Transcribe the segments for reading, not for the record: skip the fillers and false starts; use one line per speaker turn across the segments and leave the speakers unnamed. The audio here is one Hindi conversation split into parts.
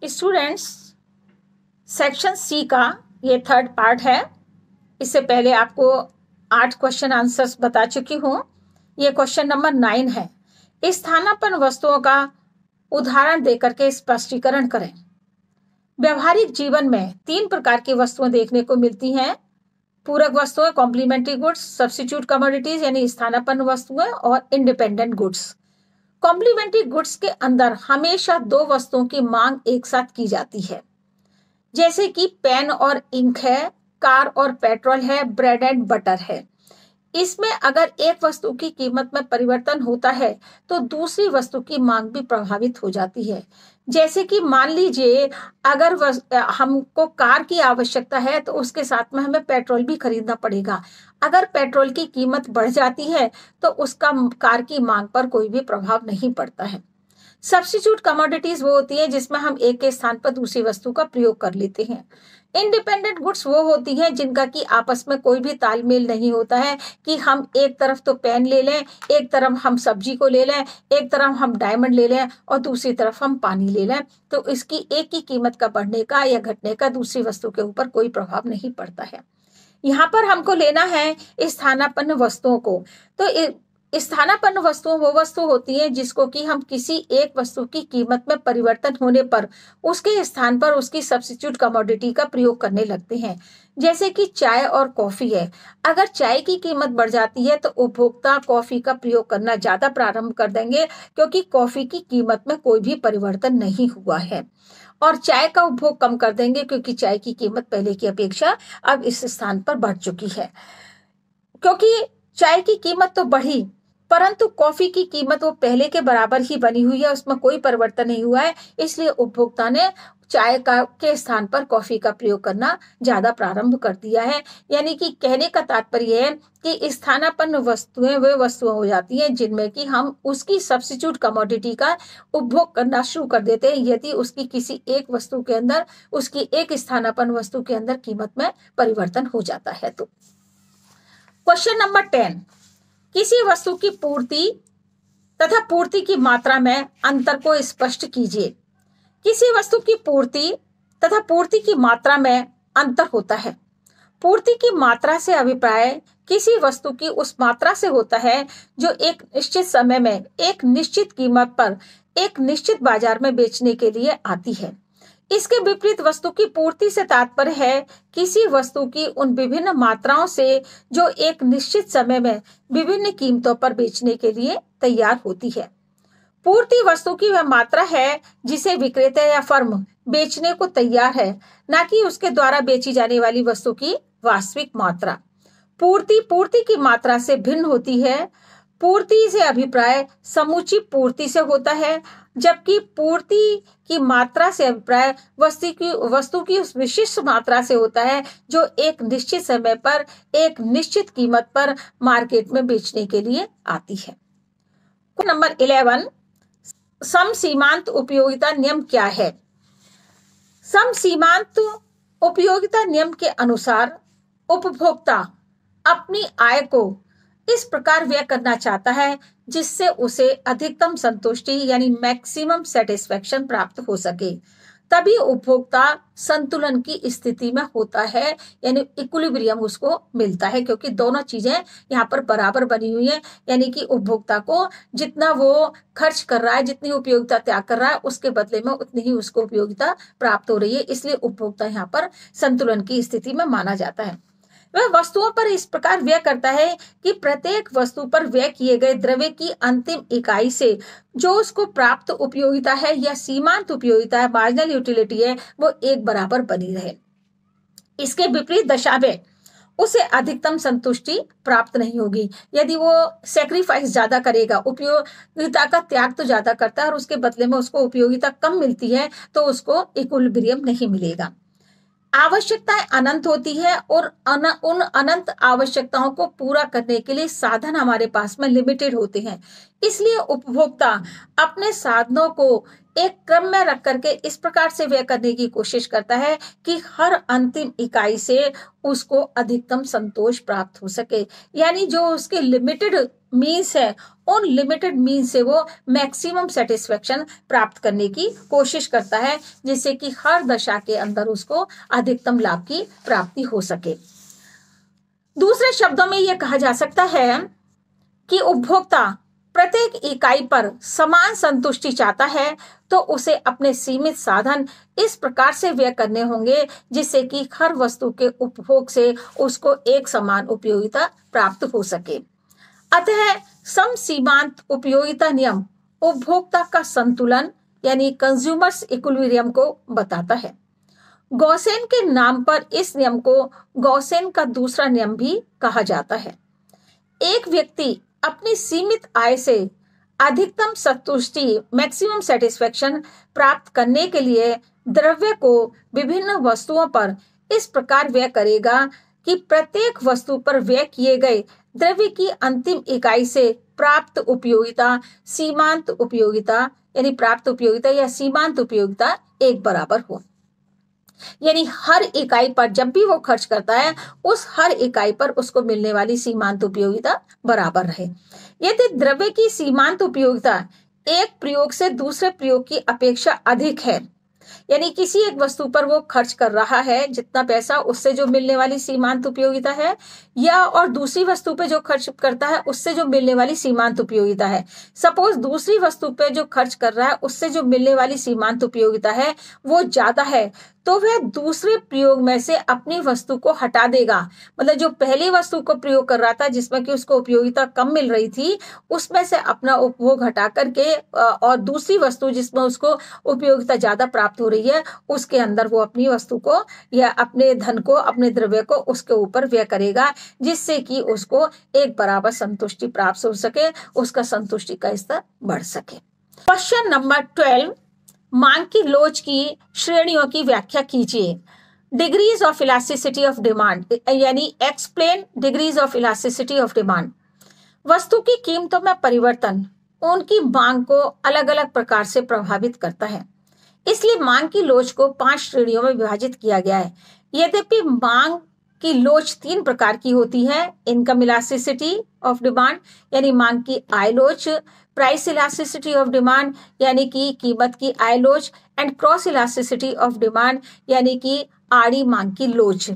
स्टूडेंट्स, सेक्शन सी का ये थर्ड पार्ट है। इससे पहले आपको 8 क्वेश्चन आंसर्स बता चुकी हूँ। ये क्वेश्चन नंबर 9 है। स्थानापन्न वस्तुओं का उदाहरण देकर के स्पष्टीकरण करें। व्यवहारिक जीवन में 3 प्रकार की वस्तुएं देखने को मिलती हैं। पूरक वस्तुएं, कॉम्प्लीमेंट्री गुड्स, सब्स्टिट्यूट कमोडिटीज यानी स्थानापन्न वस्तुएं और इंडिपेंडेंट गुड्स। कॉम्प्लीमेंट्री गुड्स के अंदर हमेशा 2 वस्तुओं की मांग एक साथ की जाती है, जैसे कि पेन और इंक है, कार और पेट्रोल है, ब्रेड एंड बटर है। इसमें अगर एक वस्तु की कीमत में परिवर्तन होता है तो दूसरी वस्तु की मांग भी प्रभावित हो जाती है। जैसे कि मान लीजिए अगर हमको कार की आवश्यकता है तो उसके साथ में हमें पेट्रोल भी खरीदना पड़ेगा। अगर पेट्रोल की कीमत बढ़ जाती है तो उसका कार की मांग पर कोई भी प्रभाव नहीं पड़ता है। सब्स्टिट्यूट कमोडिटीज वो होती है जिसमें हम एक के स्थान पर दूसरी वस्तु का प्रयोग कर लेते हैं। इंडिपेंडेंट गुड्स वो होती हैं जिनका कि आपस में कोई भी तालमेल नहीं होता है कि हम एक तरफ तो पेन ले लें, एक तरफ हम सब्जी को ले लें, एक तरफ हम डायमंड ले लें और दूसरी तरफ हम पानी ले लें, तो इसकी एक ही कीमत का बढ़ने का या घटने का दूसरी वस्तु के ऊपर कोई प्रभाव नहीं पड़ता है। यहाँ पर हमको लेना है स्थानापन्न वस्तुओं को। तो स्थानापन्न वस्तुएं वो वस्तु होती है जिसको कि हम किसी एक वस्तु की कीमत में परिवर्तन होने पर उसके स्थान पर उसकी सब्स्टिट्यूट कमोडिटी का प्रयोग करने लगते हैं। जैसे कि चाय और कॉफी है। अगर चाय की कीमत बढ़ जाती है तो उपभोक्ता कॉफी का प्रयोग करना ज्यादा प्रारंभ कर देंगे, क्योंकि कॉफी की कीमत में कोई भी परिवर्तन नहीं हुआ है, और चाय का उपभोग कम कर देंगे क्योंकि चाय की कीमत पहले की अपेक्षा अब इस स्थान पर बढ़ चुकी है। क्योंकि चाय की कीमत तो बढ़ी परंतु कॉफी की कीमत वो पहले के बराबर ही बनी हुई है, उसमें कोई परिवर्तन नहीं हुआ है, इसलिए उपभोक्ता ने चाय के स्थान पर कॉफी का प्रयोग करना ज्यादा प्रारंभ कर दिया है। यानी कि कहने का तात्पर्य है कि स्थानापन्न वस्तुएं वे वस्तुएं हो जाती हैं जिनमें कि हम उसकी सब्स्टिट्यूट कमोडिटी का उपभोग करना शुरू कर देते हैं यदि उसकी किसी एक वस्तु के अंदर, उसकी एक स्थानापन्न वस्तु के अंदर कीमत में परिवर्तन हो जाता है। तो क्वेश्चन नंबर 10, किसी वस्तु की पूर्ति तथा पूर्ति की मात्रा में अंतर को स्पष्ट कीजिए। किसी वस्तु की पूर्ति तथा पूर्ति की मात्रा में अंतर होता है। पूर्ति की मात्रा से अभिप्राय किसी वस्तु की उस मात्रा से होता है जो एक निश्चित समय में एक निश्चित कीमत पर एक निश्चित बाजार में बेचने के लिए आती है। इसके विपरीत वस्तु की पूर्ति से तात्पर्य है किसी वस्तु की उन विभिन्न मात्राओं से जो एक निश्चित समय में विभिन्न कीमतों पर बेचने के लिए तैयार होती है। पूर्ति वस्तु की वह मात्रा है जिसे विक्रेता या फर्म बेचने को तैयार है, न कि उसके द्वारा बेची जाने वाली वस्तु की वास्तविक मात्रा। पूर्ति की मात्रा से भिन्न होती है। पूर्ति से अभिप्राय समूची पूर्ति से होता है, जबकि पूर्ति की मात्रा से अभिप्राय वस्तु की उस विशिष्ट मात्रा से होता है जो एक निश्चित समय पर एक निश्चित कीमत पर मार्केट में बेचने के लिए आती है। नंबर 11, समसीमांत उपयोगिता नियम क्या है? समसीमांत उपयोगिता नियम के अनुसार उपभोक्ता अपनी आय को इस प्रकार व्यय करना चाहता है जिससे उसे अधिकतम संतुष्टि यानी मैक्सिमम सेटिस्फेक्शन प्राप्त हो सके, तभी उपभोक्ता संतुलन की स्थिति में होता है, यानी इक्विलिब्रियम उसको मिलता है, क्योंकि दोनों चीजें यहाँ पर बराबर बनी हुई है। यानी कि उपभोक्ता को जितना वो खर्च कर रहा है, जितनी उपयोगिता त्याग कर रहा है, उसके बदले में उतनी ही उसको उपयोगिता प्राप्त हो रही है, इसलिए उपभोक्ता यहाँ पर संतुलन की स्थिति में माना जाता है। वह वस्तुओं पर इस प्रकार व्यय करता है कि प्रत्येक वस्तु पर व्यय किए गए द्रव्य की अंतिम इकाई से जो उसको प्राप्त उपयोगिता है या सीमांत उपयोगिता है, मार्जिनल यूटिलिटी है, वो एक बराबर बनी रहे। इसके विपरीत दशा में उसे अधिकतम संतुष्टि प्राप्त नहीं होगी। यदि वो सेक्रीफाइस ज्यादा करेगा, उपयोगिता का त्याग तो ज्यादा करता है और उसके बदले में उसको उपयोगिता कम मिलती है, तो उसको इक्विलिब्रियम नहीं मिलेगा। आवश्यकताएं अनंत होती है और उन अनंत आवश्यकताओं को पूरा करने के लिए साधन हमारे पास में लिमिटेड होते हैं। इसलिए उपभोक्ता अपने साधनों को एक क्रम में रख करके इस प्रकार से व्यय करने की कोशिश करता है कि हर अंतिम इकाई से उसको अधिकतम संतोष प्राप्त हो सके। यानी जो उसके लिमिटेड मीन्स है, उन लिमिटेड मीन्स से वो मैक्सिमम सेटिस्फेक्शन प्राप्त करने की कोशिश करता है, जिससे कि हर दशा के अंदर उसको अधिकतम लाभ की प्राप्ति हो सके। दूसरे शब्दों में यह कहा जा सकता है कि उपभोक्ता प्रत्येक इकाई पर समान संतुष्टि चाहता है, तो उसे अपने सीमित साधन इस प्रकार से व्यय करने होंगे जिससे कि हर वस्तु के उपभोग से उसको एक समान उपयोगिता प्राप्त हो सके। अतः सम सीमांत उपयोगिता नियम उपभोक्ता का संतुलन यानी कंज्यूमर्स इक्विलिब्रियम को बताता है। गॉसेन के नाम पर इस नियम को गॉसेन का दूसरा नियम भी कहा जाता है। एक व्यक्ति अपनी सीमित आय से अधिकतम संतुष्टि मैक्सिमम सेटिस्फेक्शन प्राप्त करने के लिए द्रव्य को विभिन्न वस्तुओं पर इस प्रकार व्यय करेगा कि प्रत्येक वस्तु पर व्यय किए गए द्रव्य की अंतिम इकाई से प्राप्त उपयोगिता सीमांत उपयोगिता यानी प्राप्त उपयोगिता या सीमांत उपयोगिता एक बराबर हो। यानी हर इकाई पर जब भी वो खर्च करता है, उस हर इकाई पर उसको मिलने वाली सीमांत उपयोगिता बराबर रहे। यदि द्रव्य की सीमांत उपयोगिता एक प्रयोग से दूसरे प्रयोग की अपेक्षा अधिक है, यानी किसी एक वस्तु पर वो खर्च कर रहा है जितना पैसा, उससे जो मिलने वाली सीमांत उपयोगिता है, या और दूसरी वस्तु पे जो खर्च करता है उससे जो मिलने वाली सीमांत उपयोगिता है। सपोज दूसरी वस्तु पे जो खर्च कर रहा है उससे जो मिलने वाली सीमांत उपयोगिता है वो ज्यादा है, तो वह दूसरे प्रयोग में से अपनी वस्तु को हटा देगा। मतलब जो पहली वस्तु को प्रयोग कर रहा था जिसमें कि उसको उपयोगिता कम मिल रही थी, उसमें से अपना उपभोग हटा करके और दूसरी वस्तु जिसमें उसको उपयोगिता ज्यादा प्राप्त हो रही है उसके अंदर वो अपनी वस्तु को या अपने धन को, अपने द्रव्य को उसके ऊपर व्यय करेगा, जिससे कि उसको एक बराबर संतुष्टि प्राप्त हो सके, उसका संतुष्टि का स्तर बढ़ सके। क्वेश्चन नंबर 12, मांग की लोच की श्रेणियों की व्याख्या कीजिए। Degrees of elasticity of demand यानी explain degrees of elasticity of demand. वस्तु की कीमतों में परिवर्तन उनकी मांग को अलग अलग प्रकार से प्रभावित करता है, इसलिए मांग की लोच को 5 श्रेणियों में विभाजित किया गया है। यद्यपि मांग की लोच 3 प्रकार की होती है, इनकम इलास्टिसिटी ऑफ डिमांड यानी मांग की आय लोच, प्राइस इलास्टिसिटी ऑफ डिमांड यानी कि कीमत की आय लोच, and cross elasticity of demand यानी कि आड़ी मांग की लोच।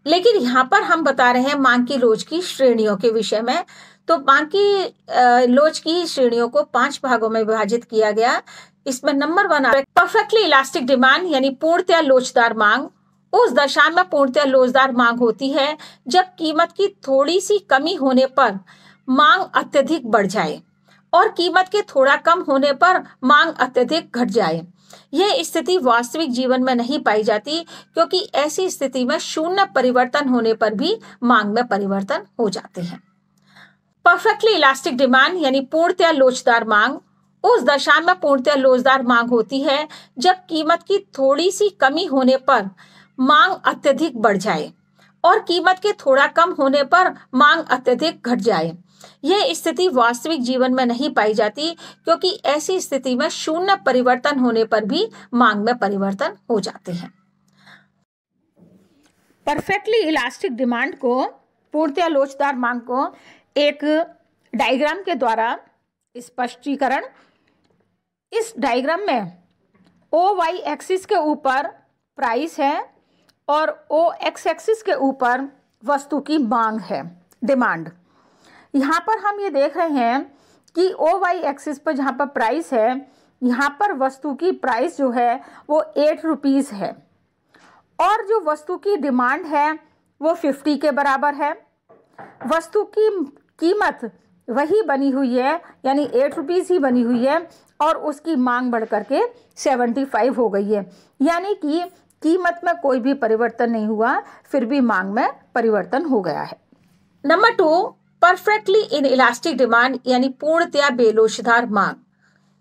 लेकिन यहाँ पर हम बता रहे हैं मांग की लोच की श्रेणियों के विषय में। तो मांग की लोच की श्रेणियों को 5 भागों में विभाजित किया गया। इसमें नंबर 1 परफेक्टली इलास्टिक डिमांड यानी पूर्णतया लोचदार मांग। उस दशा में पूर्णतया लोचदार मांग होती है जब कीमत की थोड़ी सी कमी होने पर मांग अत्यधिक बढ़ जाए और कीमत के थोड़ा कम होने पर मांग अत्यधिक घट जाए। यह स्थिति वास्तविक जीवन में नहीं पाई जाती, क्योंकि ऐसी स्थिति में शून्य परिवर्तन होने पर भी मांग में परिवर्तन हो जाते हैं। परफेक्टली इलास्टिक डिमांड यानी पूर्णतया लोचदार मांग। उस दशा में पूर्णतया लोचदार मांग होती है जब कीमत की थोड़ी सी कमी होने पर मांग अत्यधिक बढ़ जाए और कीमत के थोड़ा कम होने पर मांग अत्यधिक घट जाए। यह स्थिति वास्तविक जीवन में नहीं पाई जाती, क्योंकि ऐसी स्थिति में शून्य परिवर्तन होने पर भी मांग में परिवर्तन हो जाते हैं। परफेक्टली इलास्टिक डिमांड को, पूर्णतया लोचदार मांग को एक डायग्राम के द्वारा स्पष्टीकरण। इस डायग्राम में OY एक्सिस के ऊपर प्राइस है और OX एक्सिस के ऊपर वस्तु की मांग है, डिमांड। यहाँ पर हम ये देख रहे हैं कि OY एक्सिस पर जहाँ पर प्राइस है, यहाँ पर वस्तु की प्राइस जो है वो 8 रुपीज़ है और जो वस्तु की डिमांड है वो 50 के बराबर है। वस्तु की कीमत वही बनी हुई है, यानी 8 रुपीज़ ही बनी हुई है और उसकी मांग बढ़ करके 75 हो गई है, यानी कि कीमत में कोई भी परिवर्तन नहीं हुआ, फिर भी मांग में परिवर्तन हो गया है। Number 2 perfectly in elastic demand यानी पूर्णतया बेलोचदार मांग।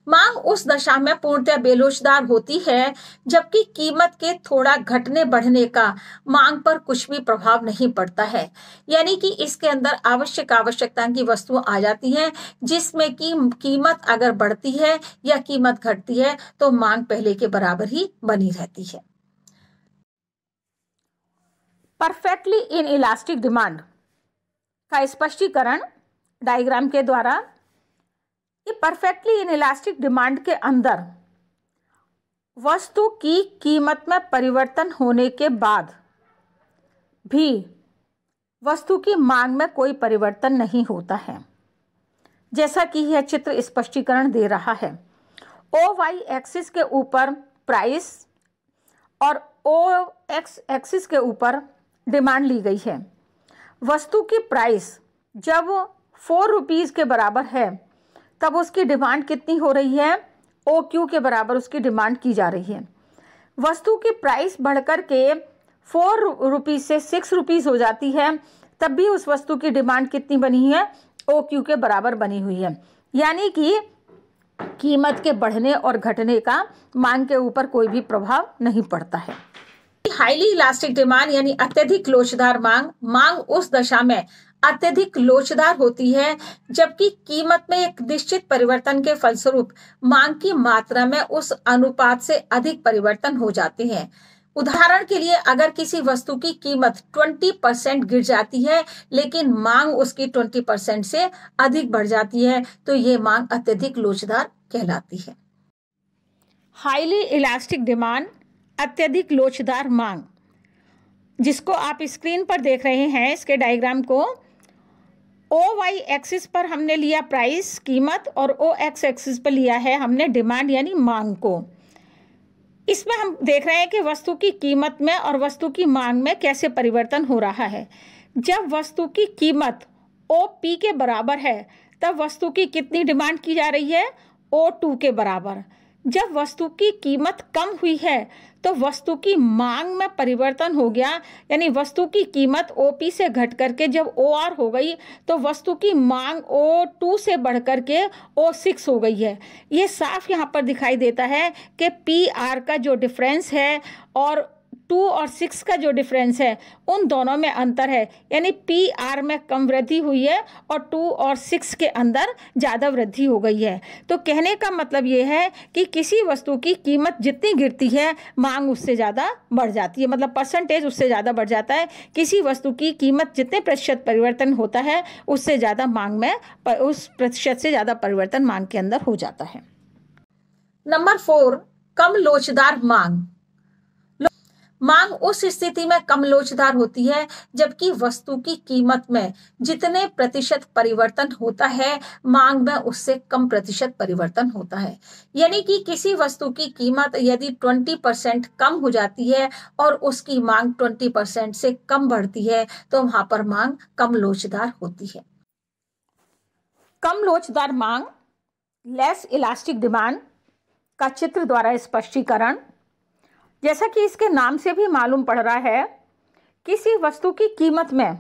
मांग उस दशा में पूर्णतः बेलोचदार होती है जबकि कीमत के थोड़ा घटने बढ़ने का मांग पर कुछ भी प्रभाव नहीं पड़ता है। यानी कि इसके अंदर आवश्यकता की वस्तुएं आ जाती हैं जिसमें कि कीमत अगर बढ़ती है या कीमत घटती है तो मांग पहले के बराबर ही बनी रहती है। परफेक्टली इन इलास्टिक डिमांड का स्पष्टीकरण डायग्राम के द्वारा। कि परफेक्टली इन इलास्टिक डिमांड के अंदर वस्तु की कीमत में परिवर्तन होने के बाद भी वस्तु की मांग में कोई परिवर्तन नहीं होता है, जैसा कि यह चित्र स्पष्टीकरण दे रहा है। ओ वाई एक्सिस के ऊपर प्राइस और ओ एक्स एक्सिस के ऊपर डिमांड ली गई है। वस्तु की प्राइस जब 4 रुपीज़ के बराबर है तब उसकी डिमांड कितनी हो रही है, ओ क्यू के बराबर उसकी डिमांड की जा रही है। वस्तु की प्राइस बढ़कर के 4 रुपीज़ से 6 रुपीज़ हो जाती है तब भी उस वस्तु की डिमांड कितनी बनी है, ओ क्यू के बराबर बनी हुई है। यानी कि कीमत के बढ़ने और घटने का मांग के ऊपर कोई भी प्रभाव नहीं पड़ता है। हाईली इलास्टिक डिमांड यानी अत्यधिक लोचदार मांग, मांग उस दशा में अत्यधिक लोचदार होती है जबकि कीमत में एक निश्चित परिवर्तन के फलस्वरूप मांग की मात्रा में उस अनुपात से अधिक परिवर्तन हो जाते हैं। उदाहरण के लिए अगर किसी वस्तु की कीमत 20% गिर जाती है लेकिन मांग उसकी 20% से अधिक बढ़ जाती है तो ये मांग अत्यधिक लोचदार कहलाती है। हाईली इलास्टिक डिमांड, अत्यधिक लोचदार मांग, जिसको आप स्क्रीन पर देख रहे हैं इसके डायग्राम को। ओ वाई एक्सिस पर हमने लिया प्राइस कीमत और ओ एक्स एक्सिस पर लिया है हमने डिमांड यानी मांग को। इसमें हम देख रहे हैं कि वस्तु की कीमत में और वस्तु की मांग में कैसे परिवर्तन हो रहा है। जब वस्तु की कीमत ओ पी के बराबर है तब वस्तु की कितनी डिमांड की जा रही है, ओ टू के बराबर। जब वस्तु की कीमत कम हुई है तो वस्तु की मांग में परिवर्तन हो गया, यानी वस्तु की कीमत ओपी से घट करके जब ओ आर हो गई तो वस्तु की मांग ओ टू से बढ़ करके ओ सिक्स हो गई है। ये साफ यहाँ पर दिखाई देता है कि पी आर का जो डिफरेंस है और 2 और 6 का जो डिफरेंस है उन दोनों में अंतर है, यानी पी आर में कम वृद्धि हुई है और 2 और 6 के अंदर ज़्यादा वृद्धि हो गई है। तो कहने का मतलब ये है कि किसी वस्तु की कीमत जितनी गिरती है मांग उससे ज़्यादा बढ़ जाती है, मतलब परसेंटेज उससे ज़्यादा बढ़ जाता है। किसी वस्तु की कीमत जितने प्रतिशत परिवर्तन होता है उससे ज़्यादा मांग में उस प्रतिशत से ज़्यादा परिवर्तन मांग के अंदर हो जाता है। नंबर 4, कम लोचदार मांग। मांग उस स्थिति में कम लोचदार होती है जबकि वस्तु की कीमत में जितने प्रतिशत परिवर्तन होता है मांग में उससे कम प्रतिशत परिवर्तन होता है। यानी कि किसी वस्तु की कीमत यदि 20% कम हो जाती है और उसकी मांग 20% से कम बढ़ती है तो वहां पर मांग कम लोचदार होती है। कम लोचदार मांग, लेस इलास्टिक डिमांड का चित्र द्वारा स्पष्टीकरण। जैसा कि इसके नाम से भी मालूम पड़ रहा है, किसी वस्तु की कीमत में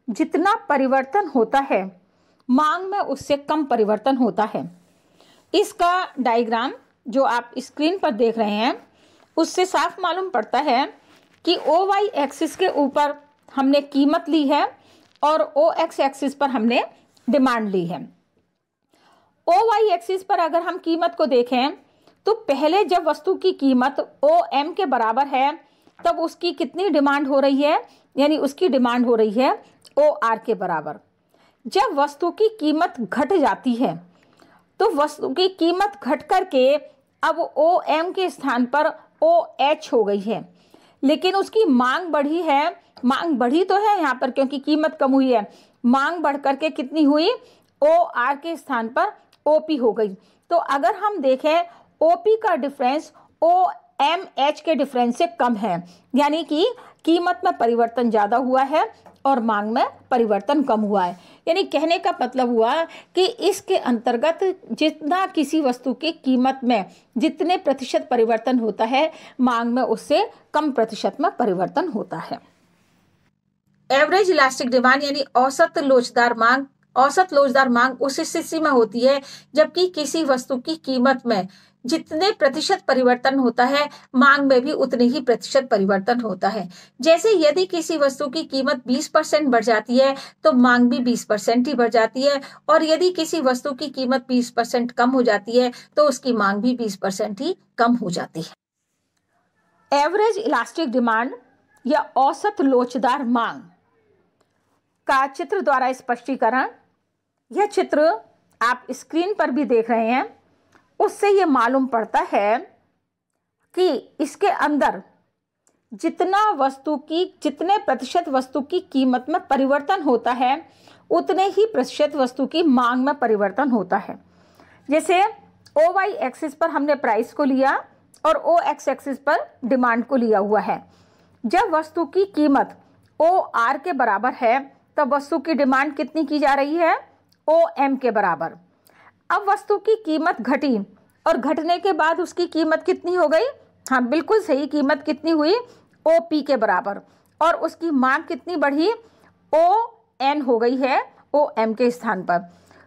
जितना परिवर्तन होता है मांग में उससे कम परिवर्तन होता है। इसका डायग्राम जो आप स्क्रीन पर देख रहे हैं उससे साफ मालूम पड़ता है कि ओ वाई एक्सिस के ऊपर हमने कीमत ली है और ओ एक्स एक्सिस पर हमने डिमांड ली है। ओ वाई एक्सिस पर अगर हम कीमत को देखें तो पहले जब वस्तु की कीमत ओ एम के बराबर है तब उसकी कितनी डिमांड हो रही है, यानी उसकी डिमांड हो रही है ओ आर के बराबर। जब वस्तु की कीमत घट जाती है तो वस्तु की कीमत घट करके अब ओ एम के स्थान पर ओ एच हो गई है, लेकिन उसकी मांग बढ़ी है। मांग बढ़ी तो है यहाँ पर क्योंकि कीमत कम हुई है, मांग बढ़ करके कितनी हुई, ओ आर के स्थान पर ओ पी हो गई। तो अगर हम देखें ओपी का डिफरेंस ओ एम एच के डिफरेंस से कम है, यानी कि कीमत में परिवर्तन ज़्यादा हुआ है और मांग में परिवर्तन कम हुआ है। यानी कहने का मतलब हुआ कि इसके अंतर्गत जितना किसी वस्तु की कीमत में जितने प्रतिशत परिवर्तन होता है मांग में उससे कम प्रतिशत में परिवर्तन होता है। एवरेज इलास्टिक डिमांड यानी औसत लोचदार मांग औसत लोचदार मांग उस स्थिति में होती है जबकि किसी वस्तु की कीमत में जितने प्रतिशत परिवर्तन होता है, मांग में भी उतने ही प्रतिशत परिवर्तन होता है। जैसे यदि किसी वस्तु की कीमत 20% बढ़ जाती है तो मांग भी 20% ही बढ़ जाती है, और यदि किसी वस्तु की कीमत 20% कम हो जाती है तो उसकी मांग भी 20% ही कम हो जाती है। एवरेज इलास्टिक डिमांड या औसत लोचदार मांग का चित्र द्वारा स्पष्टीकरण। यह चित्र आप स्क्रीन पर भी देख रहे हैं, उससे यह मालूम पड़ता है कि इसके अंदर जितने प्रतिशत वस्तु की कीमत में परिवर्तन होता है उतने ही प्रतिशत वस्तु की मांग में परिवर्तन होता है। जैसे OY एक्सिस पर हमने प्राइस को लिया और OX एक्सिस पर डिमांड को लिया हुआ है। जब वस्तु की कीमत OR के बराबर है तब वस्तु की डिमांड कितनी की जा रही है? OM के बराबर। अब वस्तु की कीमत घटी और घटने के बाद उसकी कीमत कितनी हो गई? हाँ बिल्कुल सही, कीमत कितनी हुई? OP के बराबर। और उसकी मांग कितनी बढ़ी? ON हो गई है OM के स्थान पर।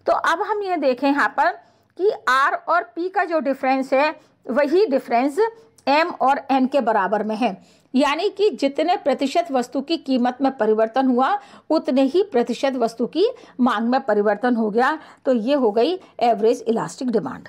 तो अब हम ये देखें यहाँ पर कि R और P का जो डिफरेंस है वही डिफरेंस M और N के बराबर में है, यानी कि जितने प्रतिशत वस्तु की कीमत में परिवर्तन हुआ उतने ही प्रतिशत वस्तु की मांग में परिवर्तन हो गया। तो ये हो गई एवरेज इलास्टिक डिमांड।